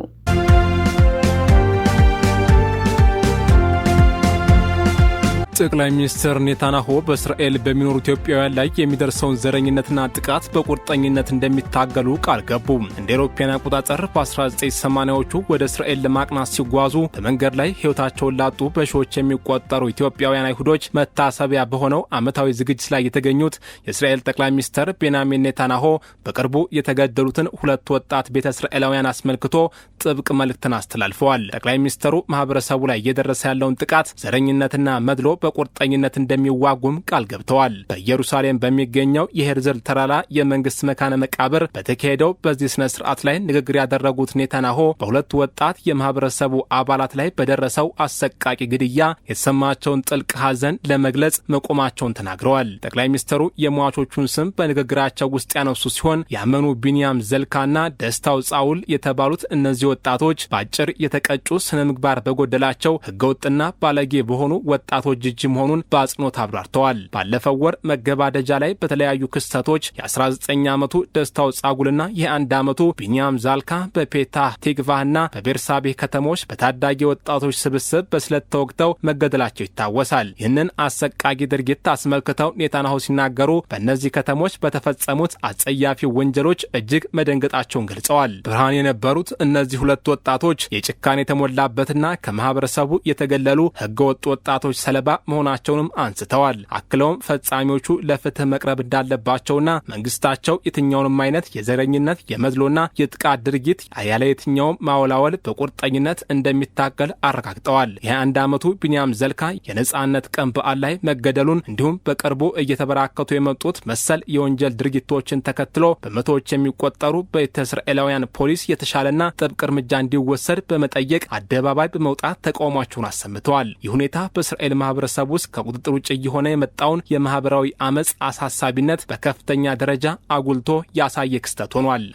ጠቅላይ ሚኒስትር ኔታንያሁ በእስራኤል በሚኖሩ ኢትዮጵያውያን ላይ የሚደርሰውን ዘረኝነትና ጥቃት በቁርጠኝነት እንደሚታገሉ ቃል ገቡ። እንደ አውሮፓውያን አቆጣጠር በ1980ዎቹ ወደ እስራኤል ለማቅናት ሲጓዙ በመንገድ ላይ ሕይወታቸውን ላጡ በሺዎች የሚቆጠሩ ኢትዮጵያውያን አይሁዶች መታሰቢያ በሆነው ዓመታዊ ዝግጅት ላይ የተገኙት የእስራኤል ጠቅላይ ሚኒስትር ቤንያሚን ኔታንያሁ በቅርቡ የተገደሉትን ሁለት ወጣት ቤተ እስራኤላውያን አስመልክቶ ጥብቅ መልእክትን አስተላልፈዋል። ጠቅላይ ሚኒስትሩ ማህበረሰቡ ላይ እየደረሰ ያለውን ጥቃት፣ ዘረኝነትና መድሎ በቁርጠኝነት እንደሚዋጉም ቃል ገብተዋል። በኢየሩሳሌም በሚገኘው የሄርዘል ተራራ የመንግስት መካነ መቃብር በተካሄደው በዚህ ስነ ስርዓት ላይ ንግግር ያደረጉት ኔታንያሁ በሁለቱ ወጣት የማህበረሰቡ አባላት ላይ በደረሰው አሰቃቂ ግድያ የተሰማቸውን ጥልቅ ሐዘን ለመግለጽ መቆማቸውን ተናግረዋል። ጠቅላይ ሚኒስትሩ የሟቾቹን ስም በንግግራቸው ውስጥ ያነሱ ሲሆን ያመኑ ቢንያም ዘልካና ደስታው ጻውል የተባሉት እነዚህ ወጣቶች በአጭር የተቀጩ ስነ ምግባር በጎደላቸው ህገወጥና ባለጌ በሆኑ ወጣቶች እጅ መሆኑን በአጽንኦት አብራርተዋል። ባለፈው ወር መገባደጃ ላይ በተለያዩ ክስተቶች የ19 ዓመቱ ደስታው ጻጉልና የ1 ዓመቱ ቢንያም ዛልካ በፔታህ ቲግቫህና በቤርሳቤህ ከተሞች በታዳጊ ወጣቶች ስብስብ በስለት ተወግተው መገደላቸው ይታወሳል። ይህንን አሰቃቂ ድርጊት አስመልክተው ኔታንያሁ ሲናገሩ በእነዚህ ከተሞች በተፈጸሙት አጸያፊ ወንጀሎች እጅግ መደንገጣቸውን ገልጸዋል። ብርሃን የነበሩት እነዚህ ሁለት ወጣቶች የጭካኔ የተሞላበትና ከማህበረሰቡ የተገለሉ ህገወጥ ወጣቶች ሰለባ መሆናቸውንም አንስተዋል። አክለውም ፈጻሚዎቹ ለፍትህ መቅረብ እንዳለባቸውና መንግስታቸው የትኛውንም አይነት የዘረኝነት የመድሎና የጥቃት ድርጊት ያለ የትኛውም ማወላወል በቁርጠኝነት እንደሚታገል አረጋግጠዋል። የ21 ዓመቱ ቢንያም ዘልካ የነጻነት ቀን በዓል ላይ መገደሉን እንዲሁም በቅርቡ እየተበራከቱ የመጡት መሰል የወንጀል ድርጊቶችን ተከትሎ በመቶዎች የሚቆጠሩ ቤተ እስራኤላውያን ፖሊስ የተሻለና ጥብቅ እርምጃ እንዲወሰድ በመጠየቅ አደባባይ በመውጣት ተቃውሟቸውን አሰምተዋል። ይህ ሁኔታ በእስራኤል ማህበረሰብ ውስጥ ከቁጥጥር ውጭ እየሆነ የመጣውን የማህበራዊ አመጽ አሳሳቢነት በከፍተኛ ደረጃ አጉልቶ ያሳየ ክስተት ሆኗል።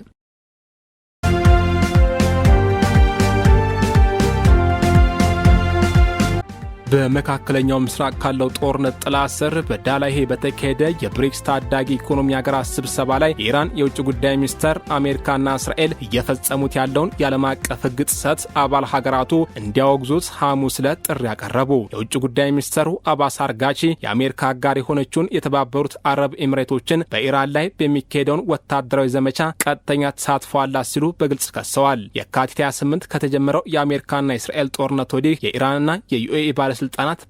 በመካከለኛው ምስራቅ ካለው ጦርነት ጥላ ስር በዳላሄ በተካሄደ የብሪክስ ታዳጊ ኢኮኖሚ ሀገራት ስብሰባ ላይ የኢራን የውጭ ጉዳይ ሚኒስተር አሜሪካና እስራኤል እየፈጸሙት ያለውን የዓለም አቀፍ ሕግ ጥሰት አባል ሀገራቱ እንዲያወግዙት ሐሙስ ዕለት ጥሪ ያቀረቡ። የውጭ ጉዳይ ሚኒስተሩ አባስ አርጋቺ የአሜሪካ አጋር የሆነችውን የተባበሩት አረብ ኤሚሬቶችን በኢራን ላይ በሚካሄደውን ወታደራዊ ዘመቻ ቀጥተኛ ተሳትፎ አላት ሲሉ በግልጽ ከሰዋል። የካቲት 28 ከተጀመረው የአሜሪካና የእስራኤል ጦርነት ወዲህ የኢራንና የዩኤኢ ባለስልጣናት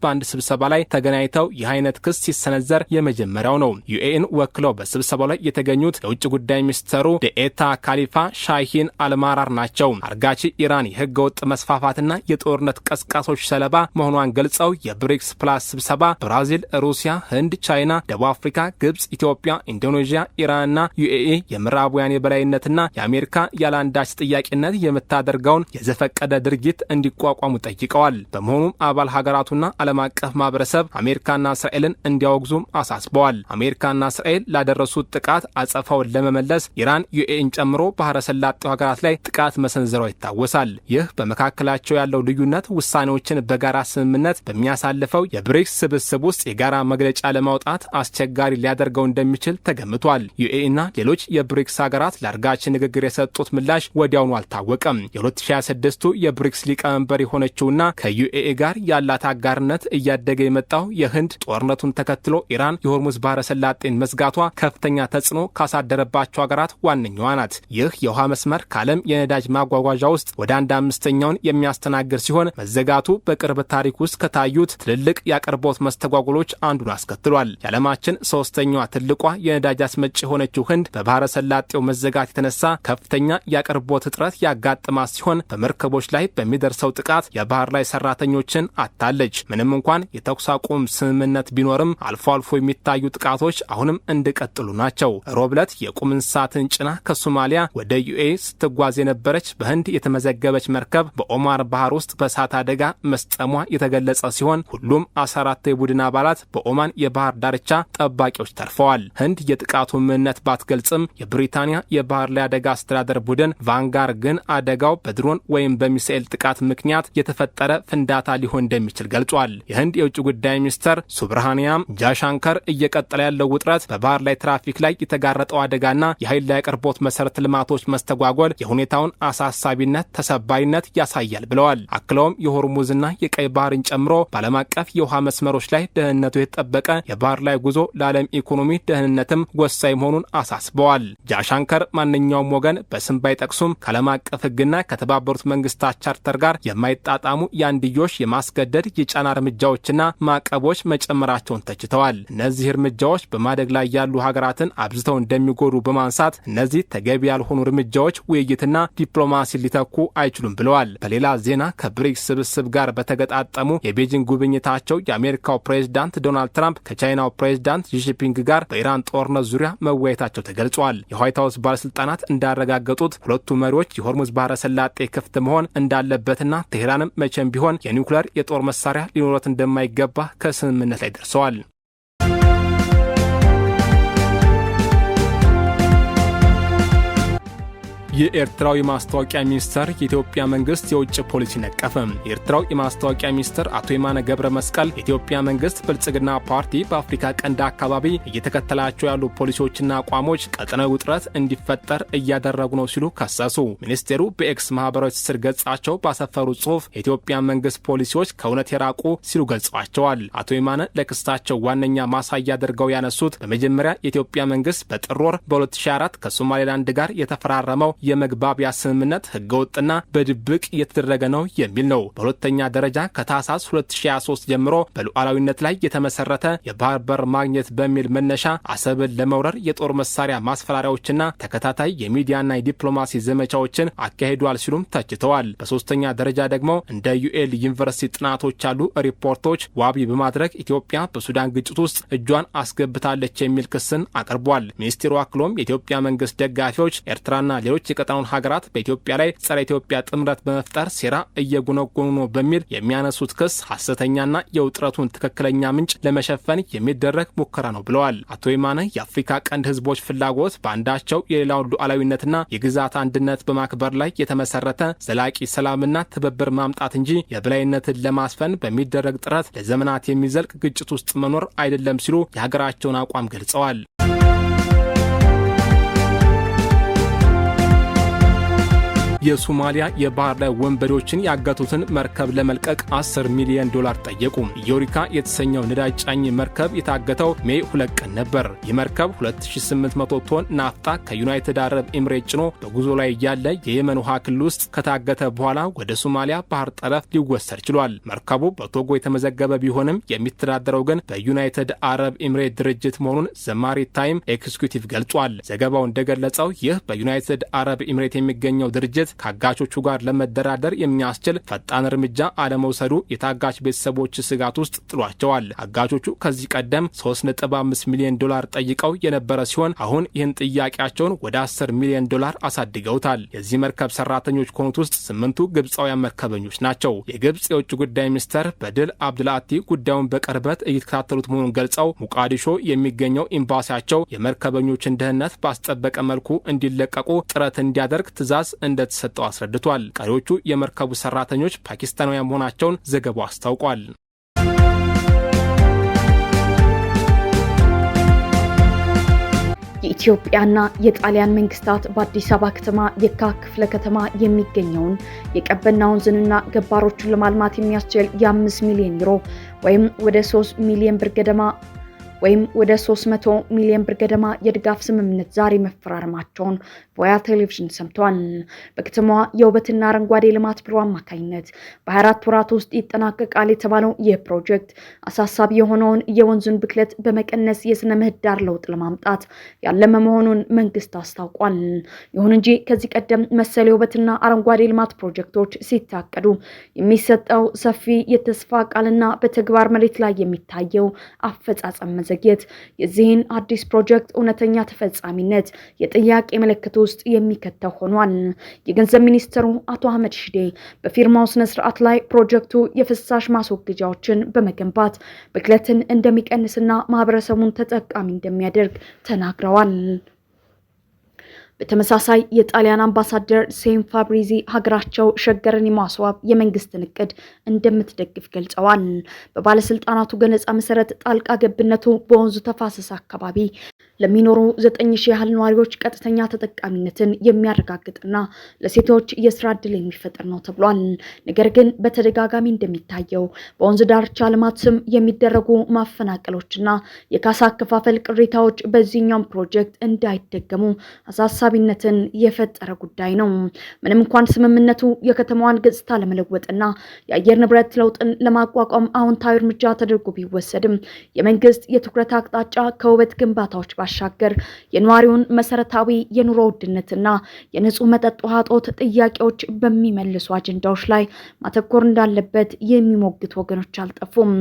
በአንድ ስብሰባ ላይ ተገናኝተው ይህ አይነት ክስ ሲሰነዘር የመጀመሪያው ነው። ዩኤኢን ወክለው በስብሰባው ላይ የተገኙት የውጭ ጉዳይ ሚኒስተሩ ዴኤታ ካሊፋ ሻሂን አልማራር ናቸው። አርጋቺ ኢራን የህገ ወጥ መስፋፋትና የጦርነት ቀስቃሶች ሰለባ መሆኗን ገልጸው የብሪክስ ፕላስ ስብሰባ ብራዚል፣ ሩሲያ፣ ህንድ፣ ቻይና፣ ደቡብ አፍሪካ፣ ግብጽ፣ ኢትዮጵያ፣ ኢንዶኔዥያ፣ ኢራንና ዩኤኢ የምዕራባውያን የበላይነትና የአሜሪካ ያለአንዳች ጥያቄነት የምታደርገውን የዘፈቀደ ድርጊት እንዲቋቋሙ ጠይቀዋል። በመሆኑም አባል ሀገራቱና ዓለም አቀፍ ማህበረሰብ አሜሪካና እስራኤልን እንዲያወግዙም አሳስበዋል። አሜሪካና እስራኤል ላደረሱት ጥቃት አጸፋውን ለመመለስ ኢራን ዩኤኢን ጨምሮ ባህረ ሰላጤው ሀገራት ላይ ጥቃት መሰንዘሯ ይታወሳል። ይህ በመካከላቸው ያለው ልዩነት ውሳኔዎችን በጋራ ስምምነት በሚያሳልፈው የብሪክስ ስብስብ ውስጥ የጋራ መግለጫ ለማውጣት አስቸጋሪ ሊያደርገው እንደሚችል ተገምቷል። ዩኤኢና ሌሎች የብሪክስ ሀገራት ለአርጋቺ ንግግር የሰጡት ምላሽ ወዲያውኑ አልታወቀም። የ2026ቱ የብሪክስ ሊቀመንበር የሆነችውና ከዩኤኢ ጋር ያላት አጋርነት እያደገ የመጣው የህንድ ጦርነቱን ተከትሎ ኢራን የሆርሙዝ ባህረ ሰላጤን መዝጋቷ ከፍተኛ ተጽዕኖ ካሳደረባቸው ሀገራት ዋነኛዋ ናት። ይህ የውሃ መስመር ከዓለም የነዳጅ ማጓጓዣ ውስጥ ወደ 1/5ኛውን የሚያስተናግድ ሲሆን መዘጋቱ በቅርብ ታሪክ ውስጥ ከታዩት ትልልቅ የአቅርቦት መስተጓጎሎች አንዱን አስከትሏል። የዓለማችን ሶስተኛዋ ትልቋ የነዳጅ አስመጪ የሆነችው ህንድ በባህረ ሰላጤው መዘጋት የተነሳ ከፍተኛ የአቅርቦት እጥረት ያጋጥማት ሲሆን በመርከቦች ላይ በሚደርሰው ጥቃት የባህር ላይ ሰራተኞችን አታለች። ምንም እንኳን የተኩስ አቁም ስምምነት ቢኖርም አልፎ አልፎ የሚታዩ ጥቃቶች አሁንም እንደቀጥሉ ናቸው። ሮብለት የቁም እንስሳትን ጭና ከሶማሊያ ወደ ዩኤኢ ስትጓዝ የነበረች በህንድ የተመዘገበች መርከብ በኦማር ባህር ውስጥ በእሳት አደጋ መስጠሟ የተገለጸ ሲሆን ሁሉም 14 የቡድን አባላት በኦማን የባህር ዳርቻ ጠባቂዎች ተርፈዋል። ህንድ የጥቃቱ ምንነት ባትገልጽም የብሪታንያ የባህር ላይ አደጋ አስተዳደር ቡድን ቫንጋር ግን አደጋው በድሮን ወይም በሚሳኤል ጥቃት ምክንያት የተፈጠረ ፍንዳታ ሊሆን እንደሚችል ገልጿል። የህንድ የውጭ ጉዳይ ሚኒስተር ሱብርሃኒያም ጃሻንከር እየቀጠለ ያለው ውጥረት በባህር ላይ ትራፊክ ላይ የተጋረጠው አደጋና የኃይል ላይ አቅርቦት መሰረተ ልማቶች መስተጓጎል የሁኔታውን አሳሳቢነት፣ ተሰባይነት ያሳያል ብለዋል። አክለውም የሆርሙዝና የቀይ ባህርን ጨምሮ በዓለም አቀፍ የውሃ መስመሮች ላይ ደህንነቱ የተጠበቀ የባህር ላይ ጉዞ ለዓለም ኢኮኖሚ ደህንነትም ወሳኝ መሆኑን አሳስበዋል። ጃሻንከር ማንኛውም ወገን በስም ባይጠቅሱም ከዓለም አቀፍ ህግና ከተባበሩት መንግስታት ቻርተር ጋር የማይጣጣሙ የአንድዮሽ የማስገደድ የጫና እርምጃዎችና ማዕቀቦች መጨመራቸውን ተችተዋል። እነዚህ እርምጃዎች በማደግ ላይ ያሉ ሀገራትን አብዝተው እንደሚጎዱ በማንሳት እነዚህ ተገቢ ያልሆኑ እርምጃዎች ውይይትና ዲፕሎማሲ ሊተኩ አይችሉም ብለዋል። በሌላ ዜና ከብሪክስ ስብስብ ጋር በተገጣጠሙ የቤጂንግ ጉብኝታቸው የአሜሪካው ፕሬዝዳንት ዶናልድ ትራምፕ ከቻይናው ፕሬዝዳንት ሺጂንፒንግ ጋር በኢራን ጦርነት ዙሪያ መወያየታቸው ተገልጿል። የዋይት ሀውስ ባለስልጣናት እንዳረጋገጡት ሁለቱ መሪዎች የሆርሙዝ ባህረ ሰላጤ ክፍት መሆን እንዳለበትና ቴህራንም መቼም ቢሆን የኒውክሌር የጦር መሳሪያ ሊኖረት እንደማይገባ ከስምምነት ላይ ደርሰዋል። የኤርትራው የማስታወቂያ ሚኒስተር የኢትዮጵያ መንግስት የውጭ ፖሊሲ ነቀፈ። የኤርትራው የማስታወቂያ ሚኒስተር አቶ የማነ ገብረ መስቀል የኢትዮጵያ መንግስት ብልጽግና ፓርቲ በአፍሪካ ቀንድ አካባቢ እየተከተላቸው ያሉ ፖሊሲዎችና አቋሞች ቀጠናዊ ውጥረት እንዲፈጠር እያደረጉ ነው ሲሉ ከሰሱ። ሚኒስቴሩ በኤክስ ማህበራዊ ትስስር ገጻቸው ባሰፈሩ ጽሁፍ የኢትዮጵያ መንግስት ፖሊሲዎች ከእውነት የራቁ ሲሉ ገልጸዋቸዋል። አቶ የማነ ለክስታቸው ዋነኛ ማሳያ አድርገው ያነሱት በመጀመሪያ የኢትዮጵያ መንግስት በጥር ወር በ2004 ከሶማሌላንድ ጋር የተፈራረመው የመግባቢያ ስምምነት ህገወጥና በድብቅ እየተደረገ ነው የሚል ነው። በሁለተኛ ደረጃ ከታህሳስ 2023 ጀምሮ በሉዓላዊነት ላይ የተመሰረተ የባህር በር ማግኘት በሚል መነሻ አሰብን ለመውረር የጦር መሳሪያ ማስፈራሪያዎችና ተከታታይ የሚዲያና የዲፕሎማሲ ዘመቻዎችን አካሂዷል ሲሉም ተችተዋል። በሶስተኛ ደረጃ ደግሞ እንደ ዩኤል ዩኒቨርሲቲ ጥናቶች ያሉ ሪፖርቶች ዋቢ በማድረግ ኢትዮጵያ በሱዳን ግጭት ውስጥ እጇን አስገብታለች የሚል ክስን አቅርቧል። ሚኒስቴሩ አክሎም የኢትዮጵያ መንግስት ደጋፊዎች ኤርትራና ሌሎች የቀጠናውን ሀገራት በኢትዮጵያ ላይ ጸረ ኢትዮጵያ ጥምረት በመፍጠር ሴራ እየጎነጎኑ ነው በሚል የሚያነሱት ክስ ሐሰተኛና የውጥረቱን ትክክለኛ ምንጭ ለመሸፈን የሚደረግ ሙከራ ነው ብለዋል። አቶ የማነ የአፍሪካ ቀንድ ህዝቦች ፍላጎት በአንዳቸው የሌላውን ሉዓላዊነትና የግዛት አንድነት በማክበር ላይ የተመሰረተ ዘላቂ ሰላምና ትብብር ማምጣት እንጂ የበላይነትን ለማስፈን በሚደረግ ጥረት ለዘመናት የሚዘልቅ ግጭት ውስጥ መኖር አይደለም ሲሉ የሀገራቸውን አቋም ገልጸዋል። የሶማሊያ የባህር ላይ ወንበዴዎችን ያገቱትን መርከብ ለመልቀቅ $10 ሚሊዮን ጠየቁ። ዮሪካ የተሰኘው ነዳጅ ጫኝ መርከብ የታገተው ሜይ 2 ቀን ነበር። ይህ መርከብ 2800 ቶን ናፍጣ ከዩናይትድ አረብ ኤምሬት ጭኖ በጉዞ ላይ ያለ የየመን ውሃ ክልል ውስጥ ከታገተ በኋላ ወደ ሶማሊያ ባህር ጠረፍ ሊወሰድ ችሏል። መርከቡ በቶጎ የተመዘገበ ቢሆንም የሚተዳደረው ግን በዩናይትድ አረብ ኤምሬት ድርጅት መሆኑን ዘማሪታይም ኤክስኪዩቲቭ ገልጿል። ዘገባው እንደገለጸው ይህ በዩናይትድ አረብ ኤምሬት የሚገኘው ድርጅት ከአጋቾቹ ጋር ለመደራደር የሚያስችል ፈጣን እርምጃ አለመውሰዱ የታጋች ቤተሰቦች ስጋት ውስጥ ጥሏቸዋል። አጋቾቹ ከዚህ ቀደም $3.5 ሚሊዮን ጠይቀው የነበረ ሲሆን አሁን ይህን ጥያቄያቸውን ወደ $10 ሚሊዮን አሳድገውታል። የዚህ መርከብ ሰራተኞች ከሆኑት ውስጥ 8ቱ ግብፃውያን መርከበኞች ናቸው። የግብፅ የውጭ ጉዳይ ሚኒስተር በድል አብድልአቲ ጉዳዩን በቅርበት እየተከታተሉት መሆኑን ገልጸው ሙቃዲሾ የሚገኘው ኤምባሲያቸው የመርከበኞችን ደህንነት ባስጠበቀ መልኩ እንዲለቀቁ ጥረት እንዲያደርግ ትዕዛዝ እንደተሰጠው አስረድቷል። ቀሪዎቹ የመርከቡ ሰራተኞች ፓኪስታናውያን መሆናቸውን ዘገባው አስታውቋል። የኢትዮጵያና የጣሊያን መንግስታት በአዲስ አበባ ከተማ የካ ክፍለ ከተማ የሚገኘውን የቀበና ወንዝንና ገባሮችን ለማልማት የሚያስችል የ5 ሚሊዮን ዩሮ ወይም ወደ 3 ሚሊዮን ብር ገደማ ወደ 300 ሚሊዮን ብር ገደማ የድጋፍ ስምምነት ዛሬ መፈራረማቸውን ቮያ ቴሌቪዥን ሰምቷል። በከተማዋ የውበትና አረንጓዴ ልማት ቢሮ አማካኝነት በ24 ወራት ውስጥ ይጠናቀቃል የተባለው ይህ ፕሮጀክት አሳሳቢ የሆነውን የወንዙን ብክለት በመቀነስ የስነ ምህዳር ለውጥ ለማምጣት ያለመ መሆኑን መንግስት አስታውቋል። ይሁን እንጂ ከዚህ ቀደም መሰል የውበትና አረንጓዴ ልማት ፕሮጀክቶች ሲታቀዱ የሚሰጠው ሰፊ የተስፋ ቃልና በተግባር መሬት ላይ የሚታየው አፈጻጸም መዘግየት የዚህን አዲስ ፕሮጀክት እውነተኛ ተፈጻሚነት የጥያቄ ምልክት ውስጥ የሚከተው ሆኗል። የገንዘብ ሚኒስትሩ አቶ አህመድ ሺዴ በፊርማው ስነ ስርዓት ላይ ፕሮጀክቱ የፍሳሽ ማስወገጃዎችን በመገንባት ብክለትን እንደሚቀንስና ማህበረሰቡን ተጠቃሚ እንደሚያደርግ ተናግረዋል። በተመሳሳይ የጣሊያን አምባሳደር ሴም ፋብሪዚ ሀገራቸው ሸገርን የማስዋብ የመንግስትን እቅድ እንደምትደግፍ ገልጸዋል። በባለስልጣናቱ ገለጻ መሰረት ጣልቃ ገብነቱ በወንዙ ተፋሰስ አካባቢ ለሚኖሩ 9000 ያህል ነዋሪዎች ቀጥተኛ ተጠቃሚነትን የሚያረጋግጥና ለሴቶች የስራ ዕድል የሚፈጥር ነው ተብሏል። ነገር ግን በተደጋጋሚ እንደሚታየው በወንዝ ዳርቻ ልማት ስም የሚደረጉ ማፈናቀሎችና የካሳ አከፋፈል ቅሬታዎች በዚህኛው ፕሮጀክት እንዳይደገሙ አሳሳቢነትን የፈጠረ ጉዳይ ነው። ምንም እንኳን ስምምነቱ የከተማዋን ገጽታ ለመለወጥና የአየር ንብረት ለውጥን ለማቋቋም አዎንታዊ እርምጃ ተደርጎ ቢወሰድም የመንግስት የትኩረት አቅጣጫ ከውበት ግንባታዎች ባሻገር የነዋሪውን መሰረታዊ የኑሮ ውድነትና የንጹህ መጠጥ ውሃ እጦት ጥያቄዎች በሚመልሱ አጀንዳዎች ላይ ማተኮር እንዳለበት የሚሞግቱ ወገኖች አልጠፉም።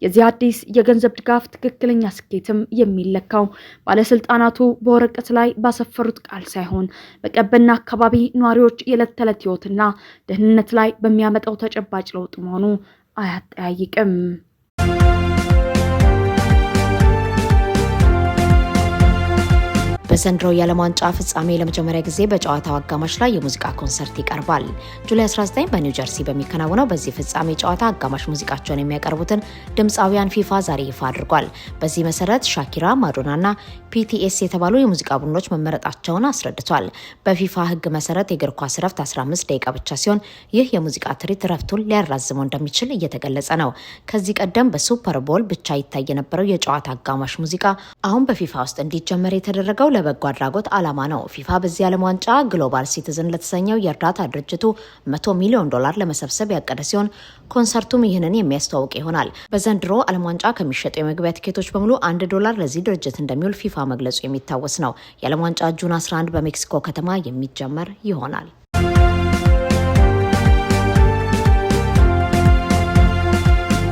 የዚህ አዲስ የገንዘብ ድጋፍ ትክክለኛ ስኬትም የሚለካው ባለስልጣናቱ በወረቀት ላይ ባሰፈሩት ቃል ሳይሆን በቀበና አካባቢ ነዋሪዎች የዕለት ተዕለት ህይወትና ደህንነት ላይ በሚያመጣው ተጨባጭ ለውጥ መሆኑ አያጠያይቅም። በዘንድሮ የዓለም ዋንጫ ፍጻሜ ለመጀመሪያ ጊዜ በጨዋታው አጋማሽ ላይ የሙዚቃ ኮንሰርት ይቀርባል። ጁላይ 19 በኒው ጀርሲ በሚከናወነው በዚህ ፍጻሜ ጨዋታ አጋማሽ ሙዚቃቸውን የሚያቀርቡትን ድምፃውያን ፊፋ ዛሬ ይፋ አድርጓል። በዚህ መሰረት ሻኪራ፣ ማዶናና ፒቲኤስ የተባሉ የሙዚቃ ቡድኖች መመረጣቸውን አስረድቷል። በፊፋ ህግ መሰረት የእግር ኳስ ረፍት 15 ደቂቃ ብቻ ሲሆን ይህ የሙዚቃ ትርኢት ረፍቱን ሊያራዝመው እንደሚችል እየተገለጸ ነው። ከዚህ ቀደም በሱፐር ቦል ብቻ ይታይ የነበረው የጨዋታ አጋማሽ ሙዚቃ አሁን በፊፋ ውስጥ እንዲጀመር የተደረገው ለበጎ አድራጎት ዓላማ ነው። ፊፋ በዚህ ዓለም ዋንጫ ግሎባል ሲቲዝን ለተሰኘው የእርዳታ ድርጅቱ $100 ሚሊዮን ለመሰብሰብ ያቀደ ሲሆን ኮንሰርቱም ይህንን የሚያስተዋውቅ ይሆናል። በዘንድሮ ዓለም ዋንጫ ከሚሸጡ የመግቢያ ቲኬቶች በሙሉ $1 ለዚህ ድርጅት እንደሚውል ፊፋ መግለጹ የሚታወስ ነው። የዓለም ዋንጫ ጁን 11 በሜክሲኮ ከተማ የሚጀመር ይሆናል።